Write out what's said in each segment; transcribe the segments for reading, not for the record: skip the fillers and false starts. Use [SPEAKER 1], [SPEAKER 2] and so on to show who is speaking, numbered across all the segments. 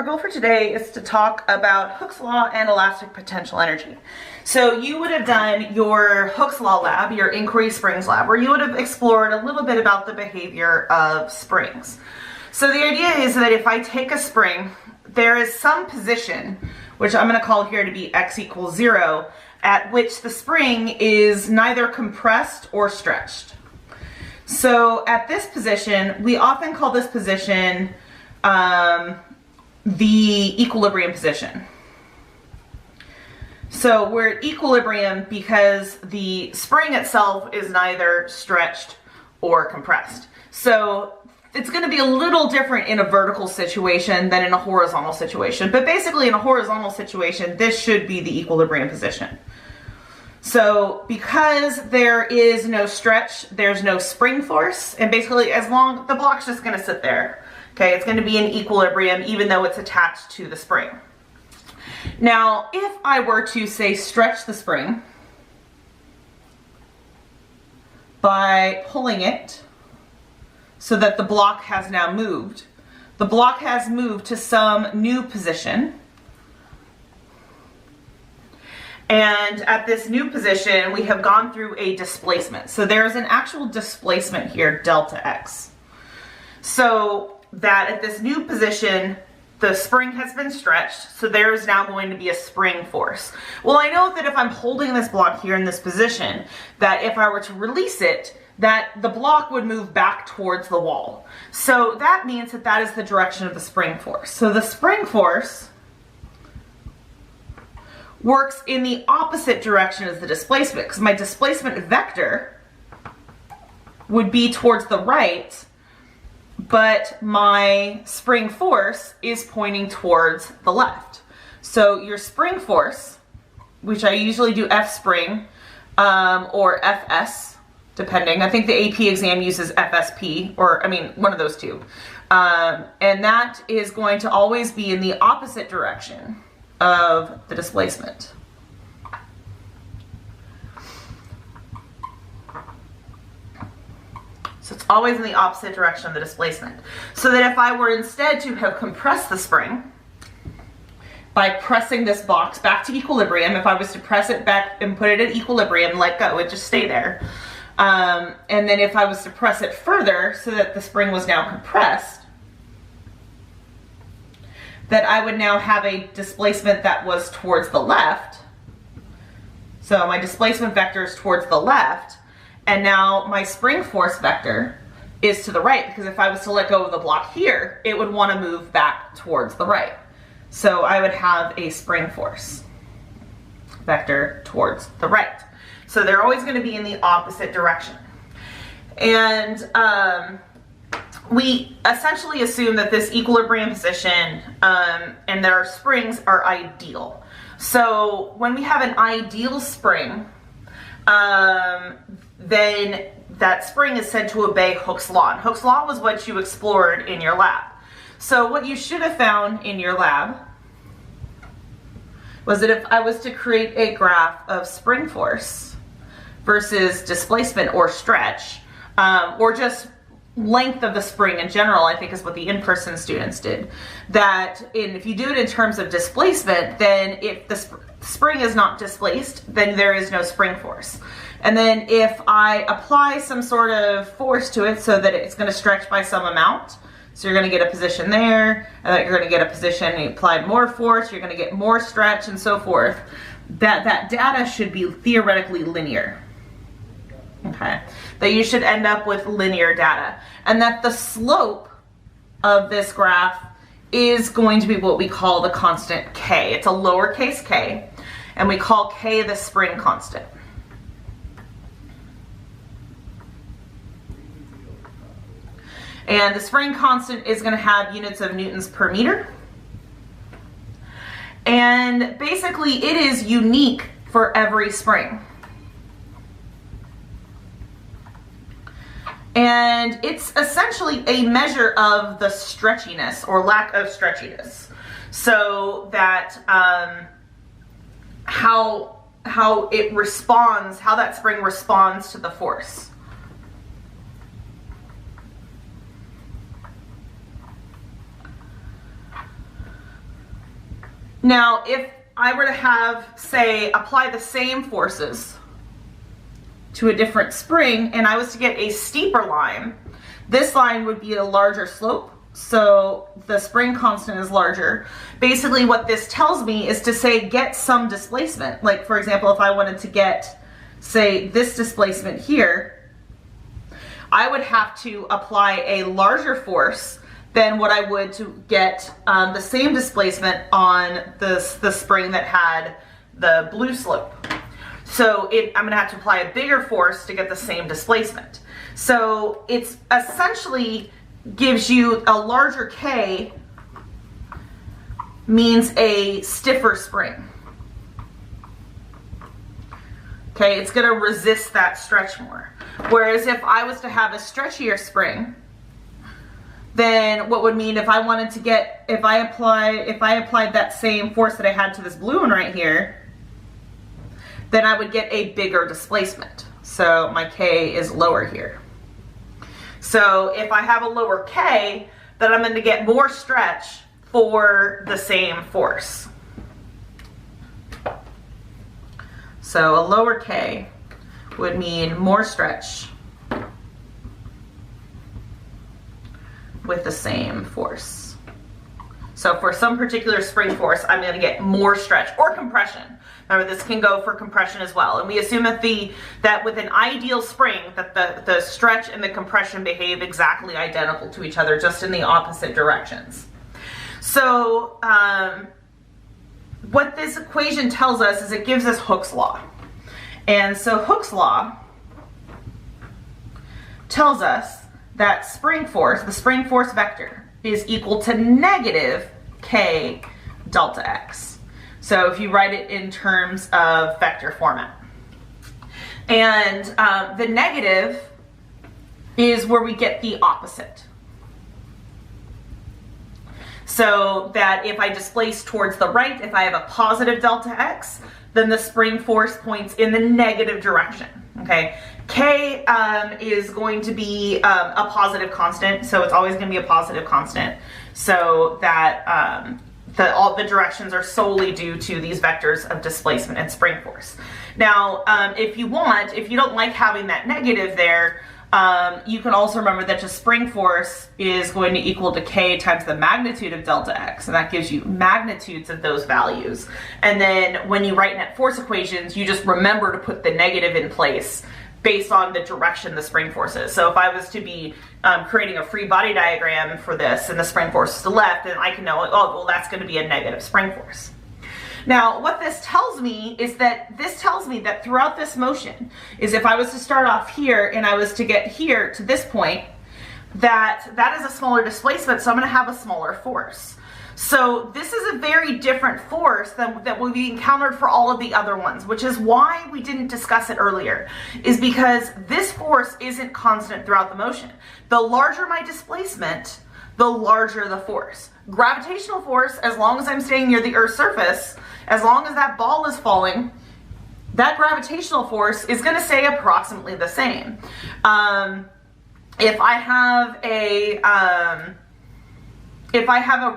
[SPEAKER 1] goal for today is to talk about Hooke's law and elastic potential energy. So you would have done your Hooke's law lab, your inquiry springs lab, where you would have explored a little bit about the behavior of springs. So the idea is that if I take a spring, there is some position, which I'm going to call here to be x equals 0, at which the spring is neither compressed or stretched. So at this position, we often call this position the equilibrium position. So we're at equilibrium because the spring itself is neither stretched or compressed. So it's going to be a little different in a vertical situation than in a horizontal situation. But basically in a horizontal situation, this should be the equilibrium position. So because there is no stretch, there's no spring force, and basically as long, the block's just going to sit there. Okay, it's going to be in equilibrium even though it's attached to the spring. Now, if I were to, say, stretch the spring by pulling it so that the block has now moved, the block has moved to some new position. And at this new position, we have gone through a displacement. So there's an actual displacement here, delta x. So that at this new position, the spring has been stretched, so there is now going to be a spring force. Well, I know that if I'm holding this block here in this position, that if I were to release it, that the block would move back towards the wall. So that means that that is the direction of the spring force. So the spring force works in the opposite direction as the displacement, because my displacement vector would be towards the right, but my spring force is pointing towards the left. So your spring force, which I usually do F spring or FS, depending. I think the AP exam uses FSP, or I mean one of those two. And that is going to always be in the opposite direction of the displacement. So it's always in the opposite direction of the displacement. So that if I were instead to have compressed the spring by pressing this box back to equilibrium, if I was to press it back and put it at equilibrium, let go, it would just stay there. And then if I was to press it further so that the spring was now compressed, that I would now have a displacement that was towards the left. So my displacement vector is towards the left. And now my spring force vector is to the right, because if I was to let go of the block here, it would want to move back towards the right. So I would have a spring force vector towards the right. So they're always going to be in the opposite direction. And we essentially assume that this equilibrium position and that our springs are ideal. So when we have an ideal spring, then that spring is said to obey Hooke's law. And Hooke's law was what you explored in your lab. So what you should have found in your lab was that if I was to create a graph of spring force versus displacement or stretch, or just length of the spring in general, I think is what the in-person students did, that if you do it in terms of displacement, then if the spring is not displaced, then there is no spring force. And then if I apply some sort of force to it so that it's going to stretch by some amount, so you're going to get a position there, and then you're going to get a position, and you apply more force, you're going to get more stretch, and so forth, that data should be theoretically linear. Okay, that you should end up with linear data, and that the slope of this graph is going to be what we call the constant K. It's a lowercase k, and we call K the spring constant. And the spring constant is going to have units of newtons per meter. And basically it is unique for every spring. And it's essentially a measure of the stretchiness or lack of stretchiness. So that how it responds, how that spring responds to the force. Now, if I were to have, say, apply the same forces to a different spring, and I was to get a steeper line, this line would be a larger slope, so the spring constant is larger. Basically what this tells me is to say get some displacement. Like, for example, if I wanted to get, say, this displacement here, I would have to apply a larger force than what I would to get the same displacement on the spring that had the blue slope. So I'm gonna have to apply a bigger force to get the same displacement. So it's essentially gives you a larger K means a stiffer spring. Okay, it's gonna resist that stretch more. Whereas if I was to have a stretchier spring, then what would mean if I wanted to get, if I applied that same force that I had to this blue one right here, then I would get a bigger displacement. So my K is lower here. So if I have a lower K, then I'm going to get more stretch for the same force. So a lower K would mean more stretch with the same force. So for some particular spring force, I'm going to get more stretch or compression. Remember, this can go for compression as well. And we assume that with an ideal spring, that the stretch and the compression behave exactly identical to each other, just in the opposite directions. So what this equation tells us is it gives us Hooke's law. And so Hooke's law tells us that spring force, the spring force vector, is equal to negative K delta X. So if you write it in terms of vector format. And the negative is where we get the opposite. So that if I displace towards the right, if I have a positive delta X, then the spring force points in the negative direction, okay? K is going to be a positive constant, so it's always going to be a positive constant, so that all the directions are solely due to these vectors of displacement and spring force. Now, if you don't like having that negative there, you can also remember that just spring force is going to equal to K times the magnitude of delta X, and that gives you magnitudes of those values. And then when you write net force equations, you just remember to put the negative in place based on the direction the spring force is. So if I was to be creating a free body diagram for this and the spring force is to the left, then I can know, oh, well, that's going to be a negative spring force. Now, what this tells me is that throughout this motion is if I was to start off here and I was to get here to this point, that is a smaller displacement, so I'm going to have a smaller force. So this is a very different force that we encountered for all of the other ones, which is why we didn't discuss it earlier, is because this force isn't constant throughout the motion. The larger my displacement, the larger the force. Gravitational force, as long as I'm staying near the Earth's surface, as long as that ball is falling, that gravitational force is going to stay approximately the same. If I have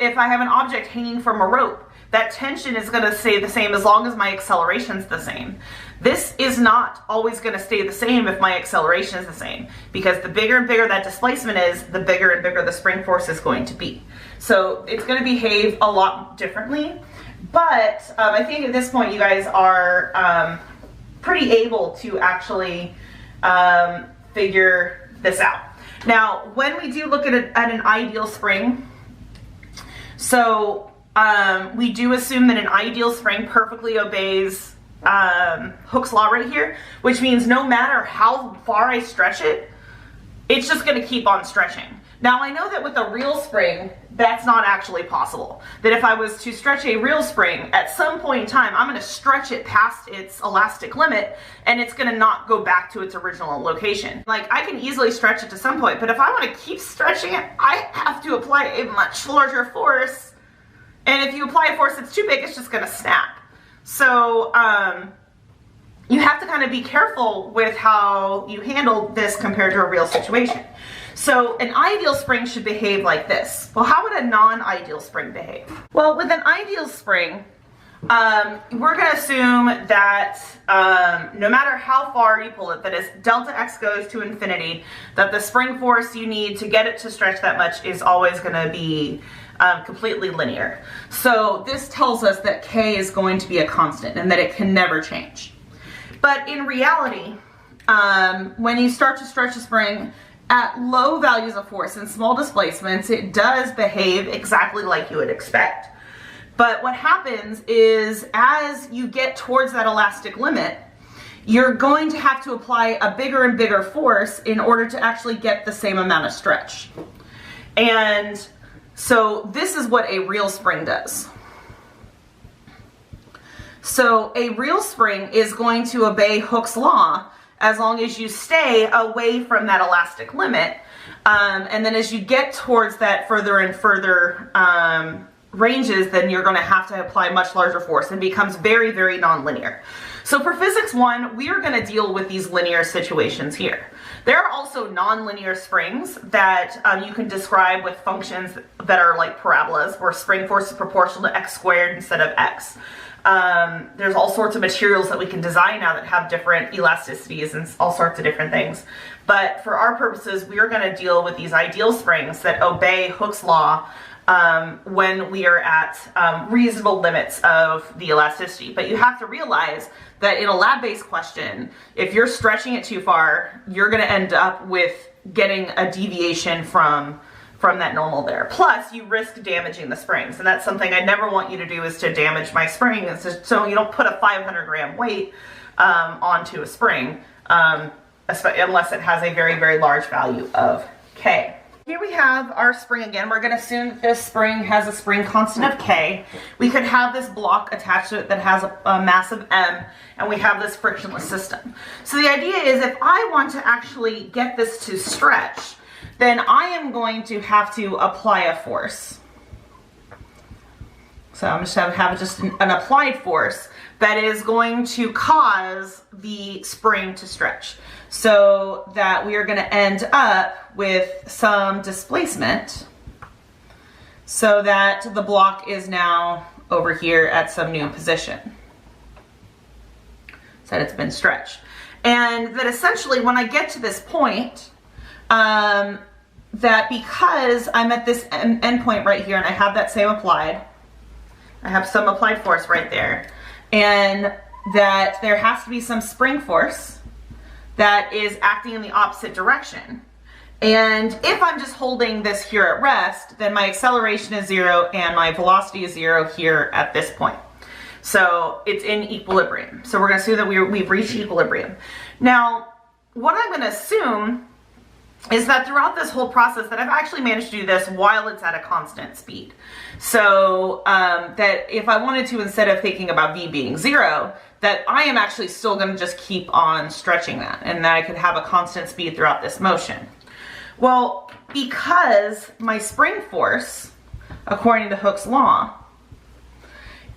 [SPEAKER 1] an object hanging from a rope, that tension is going to stay the same as long as my acceleration is the same. This is not always going to stay the same if my acceleration is the same, because the bigger and bigger that displacement is, the bigger and bigger the spring force is going to be. So it's going to behave a lot differently, but I think at this point you guys are pretty able to actually figure this out. Now, when we do look at an ideal spring, so we do assume that an ideal spring perfectly obeys Hooke's law right here, which means no matter how far I stretch it, it's just going to keep on stretching. Now, I know that with a real spring, that's not actually possible. That if I was to stretch a real spring, at some point in time, I'm going to stretch it past its elastic limit, and it's going to not go back to its original location. Like, I can easily stretch it to some point, but if I want to keep stretching it, I have to apply a much larger force. And if you apply a force that's too big, it's just going to snap. So, you have to kind of be careful with how you handle this compared to a real situation. So an ideal spring should behave like this. Well, how would a non-ideal spring behave? Well, with an ideal spring, we're going to assume that no matter how far you pull it, that as delta x goes to infinity, that the spring force you need to get it to stretch that much is always going to be completely linear. So this tells us that k is going to be a constant and that it can never change. But in reality, when you start to stretch a spring at low values of force and small displacements, it does behave exactly like you would expect. But what happens is as you get towards that elastic limit, you're going to have to apply a bigger and bigger force in order to actually get the same amount of stretch. And so this is what a real spring does. So a real spring is going to obey Hooke's law as long as you stay away from that elastic limit. And then as you get towards that further and further ranges, then you're going to have to apply much larger force and becomes very, very nonlinear. So for physics 1, we are going to deal with these linear situations here. There are also nonlinear springs that you can describe with functions that are like parabolas, where spring force is proportional to x squared instead of x. There's all sorts of materials that we can design now that have different elasticities and all sorts of different things. But for our purposes, we are going to deal with these ideal springs that obey Hooke's law when we are at reasonable limits of the elasticity. But you have to realize that in a lab-based question, if you're stretching it too far, you're going to end up with getting a deviation from that normal there. Plus, you risk damaging the springs, and that's something I never want you to do, is to damage my spring. It's just, so you don't put a 500 gram weight onto a spring, unless it has a very, very large value of K. Here we have our spring again. We're going to assume that this spring has a spring constant of K. We could have this block attached to it that has a mass of M, and we have this frictionless system. So the idea is, if I want to actually get this to stretch, then I am going to have to apply a force. So I'm just going to have just an applied force that is going to cause the spring to stretch, so that we are going to end up with some displacement, so that the block is now over here at some new position, so that it's been stretched. And that essentially when I get to this point, that because I'm at this end point right here and I have that same applied, I have some applied force right there, and that there has to be some spring force that is acting in the opposite direction. And if I'm just holding this here at rest, then my acceleration is 0 and my velocity is 0 here at this point. So it's in equilibrium. So we're going to assume that we've reached equilibrium. Now, what I'm going to assume is that throughout this whole process that I've actually managed to do this while it's at a constant speed. So that if I wanted to, instead of thinking about V being 0, that I am actually still going to just keep on stretching that, and that I could have a constant speed throughout this motion. Well, because my spring force, according to Hooke's law,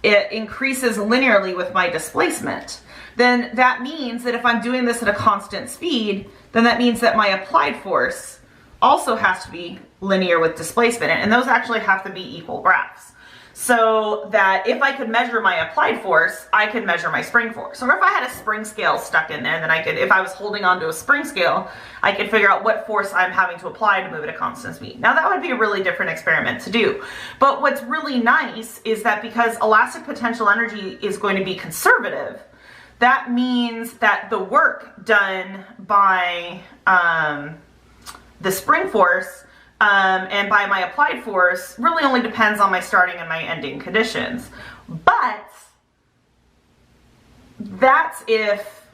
[SPEAKER 1] it increases linearly with my displacement, then that means that if I'm doing this at a constant speed, then that means that my applied force also has to be linear with displacement, and those actually have to be equal graphs. So that if I could measure my applied force, I could measure my spring force. Or if I had a spring scale stuck in there, then I could, if I was holding onto a spring scale, I could figure out what force I'm having to apply to move at a constant speed. Now that would be a really different experiment to do. But what's really nice is that because elastic potential energy is going to be conservative, that means that the work done by the spring force and by my applied force really only depends on my starting and my ending conditions. But that's if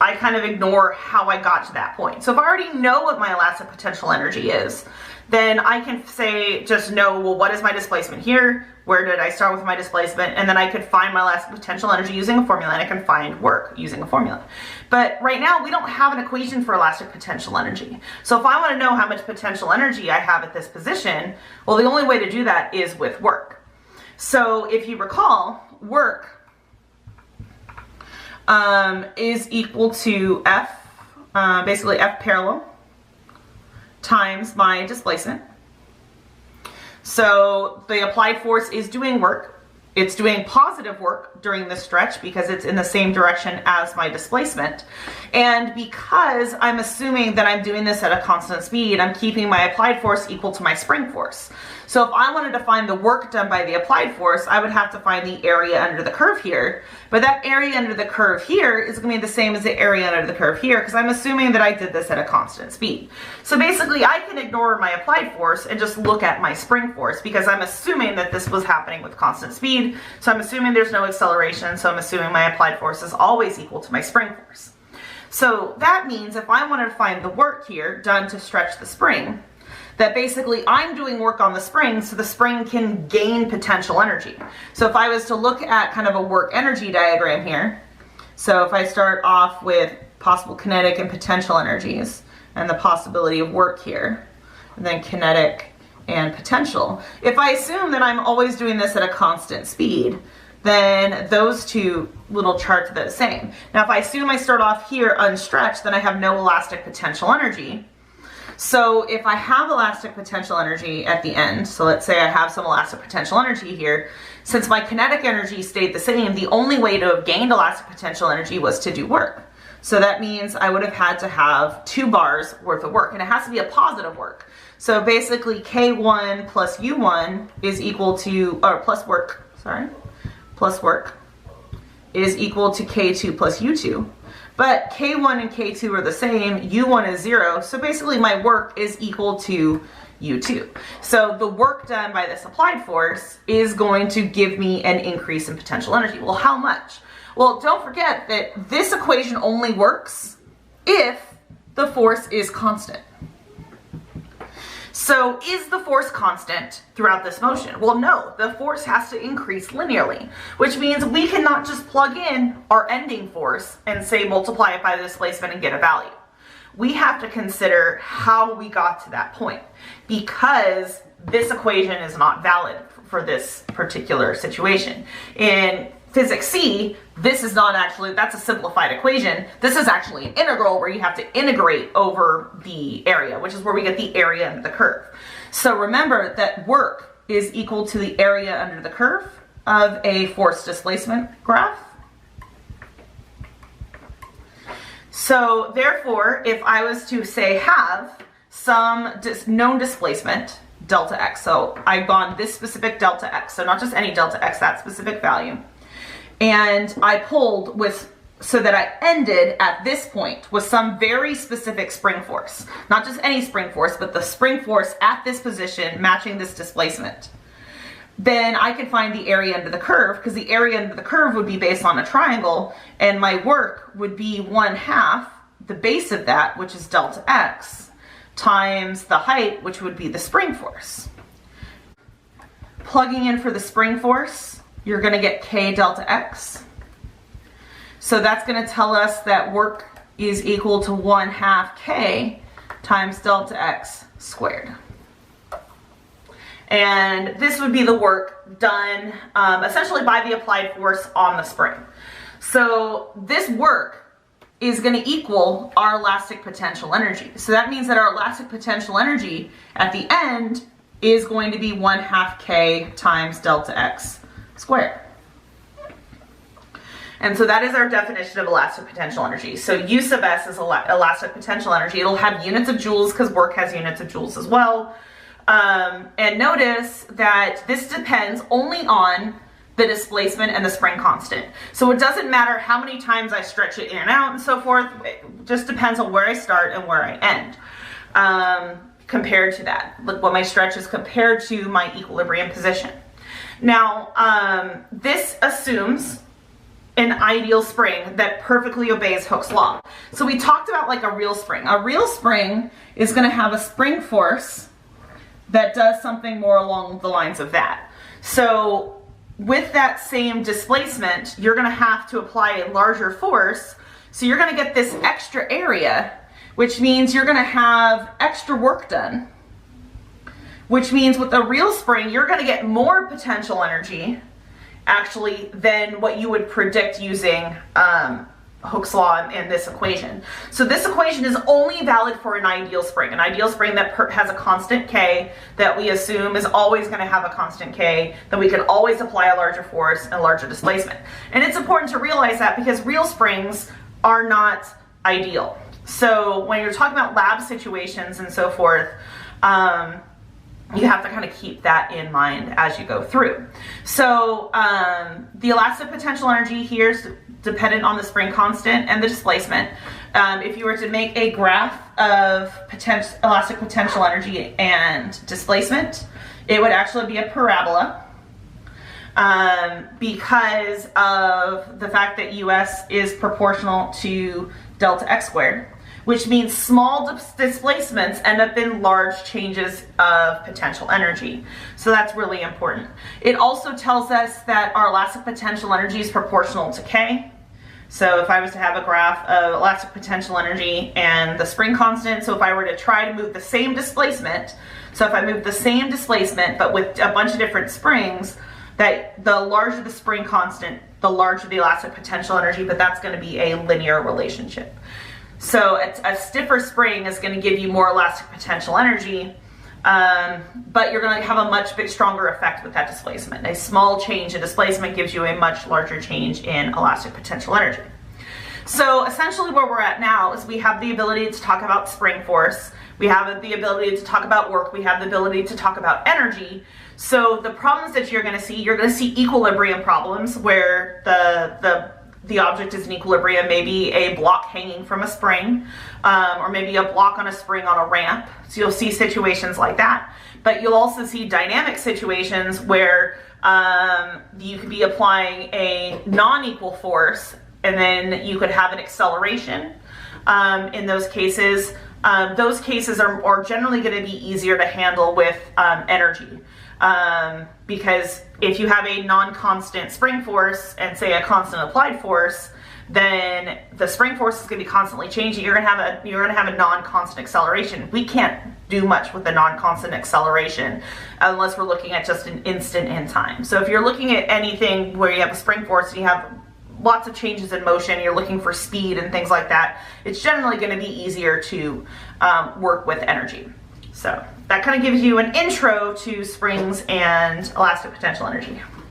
[SPEAKER 1] I kind of ignore how I got to that point. So if I already know what my elastic potential energy is, then I can say, just know, well, what is my displacement here? Where did I start with my displacement? And then I could find my elastic potential energy using a formula, and I can find work using a formula. But right now, we don't have an equation for elastic potential energy. So if I want to know how much potential energy I have at this position, well, the only way to do that is with work. So if you recall, work is equal to F, basically F parallel times my displacement. So the applied force is doing work. It's doing positive work during this stretch because it's in the same direction as my displacement. And because I'm assuming that I'm doing this at a constant speed, I'm keeping my applied force equal to my spring force. So if I wanted to find the work done by the applied force, I would have to find the area under the curve here. But that area under the curve here is going to be the same as the area under the curve here because I'm assuming that I did this at a constant speed. So basically I can ignore my applied force and just look at my spring force because I'm assuming that this was happening with constant speed. So I'm assuming there's no acceleration. So I'm assuming my applied force is always equal to my spring force. So that means if I wanted to find the work here done to stretch the spring, that basically I'm doing work on the spring so the spring can gain potential energy. So if I was to look at kind of a work energy diagram here, so if I start off with possible kinetic and potential energies and the possibility of work here, and then kinetic and potential. If I assume that I'm always doing this at a constant speed, then those two little charts are the same. Now if I assume I start off here unstretched, then I have no elastic potential energy. So if I have elastic potential energy at the end, so let's say I have some elastic potential energy here, since my kinetic energy stayed the same, the only way to have gained elastic potential energy was to do work. So that means I would have had to have 2 bars worth of work, and it has to be a positive work. So basically K1 plus U1 is equal to, or plus work is equal to K2 plus U2. But K1 and K2 are the same, U1 is 0, so basically my work is equal to U2. So the work done by this applied force is going to give me an increase in potential energy. Well, how much? Well, don't forget that this equation only works if the force is constant. So is the force constant throughout this motion? Well, no, the force has to increase linearly, which means we cannot just plug in our ending force and say multiply it by the displacement and get a value. We have to consider how we got to that point because this equation is not valid for this particular situation. In Physics C, this is not actually, that's a simplified equation. This is actually an integral where you have to integrate over the area, which is where we get the area under the curve. So remember that work is equal to the area under the curve of a force displacement graph. So therefore, if I was to say have some known displacement, delta x, so I've gone this specific delta x, so not just any delta x, that specific value, and I pulled with, so that I ended at this point with some very specific spring force. Not just any spring force, but the spring force at this position matching this displacement. Then I could find the area under the curve, because the area under the curve would be based on a triangle, and my work would be 1/2 the base of that, which is delta x, times the height, which would be the spring force. Plugging in for the spring force, you're going to get K delta x. So that's going to tell us that work is equal to 1/2 K times delta x squared. And this would be the work done essentially by the applied force on the spring. So this work is going to equal our elastic potential energy. So that means that our elastic potential energy at the end is going to be 1/2 K times delta x squared. And so that is our definition of elastic potential energy. So U sub S is elastic potential energy. It'll have units of joules because work has units of joules as well. And notice that this depends only on the displacement and the spring constant. So it doesn't matter how many times I stretch it in and out and so forth. It just depends on where I start and where I end. Compared to that, look what my stretch is compared to my equilibrium position. Now, this assumes an ideal spring that perfectly obeys Hooke's law. So we talked about like a real spring. A real spring is going to have a spring force that does something more along the lines of that. So with that same displacement, you're going to have to apply a larger force. So you're going to get this extra area, which means you're going to have extra work done. Which means with a real spring, you're going to get more potential energy actually than what you would predict using Hooke's law in this equation. So this equation is only valid for an ideal spring that has a constant K, that we assume is always going to have a constant K, that we can always apply a larger force and a larger displacement. And it's important to realize that because real springs are not ideal. So when you're talking about lab situations and so forth, you have to kind of keep that in mind as you go through. So the elastic potential energy here is dependent on the spring constant and the displacement. If you were to make a graph of elastic potential energy and displacement, it would actually be a parabola because of the fact that US is proportional to delta x squared, which means small displacements end up in large changes of potential energy. So that's really important. It also tells us that our elastic potential energy is proportional to K. So if I was to have a graph of elastic potential energy and the spring constant, so if I were to try to move the same displacement, so if I move the same displacement but with a bunch of different springs, that the larger the spring constant, the larger the elastic potential energy, but that's going to be a linear relationship. So a stiffer spring is going to give you more elastic potential energy, but you're going to have a much stronger effect with that displacement. A small change in displacement gives you a much larger change in elastic potential energy. So essentially where we're at now is we have the ability to talk about spring force, we have the ability to talk about work, we have the ability to talk about energy. So the problems that you're going to see equilibrium problems where the object is in equilibrium, maybe a block hanging from a spring, or maybe a block on a spring on a ramp. So you'll see situations like that. But you'll also see dynamic situations where you could be applying a non-equal force, and then you could have an acceleration. In those cases are generally going to be easier to handle with energy. Because if you have a non-constant spring force and say a constant applied force, then the spring force is going to be constantly changing. You're going to have a non-constant acceleration. We can't do much with a non-constant acceleration unless we're looking at just an instant in time. So if you're looking at anything where you have a spring force and you have lots of changes in motion, you're looking for speed and things like that, it's generally going to be easier to work with energy. So that kind of gives you an intro to springs and elastic potential energy.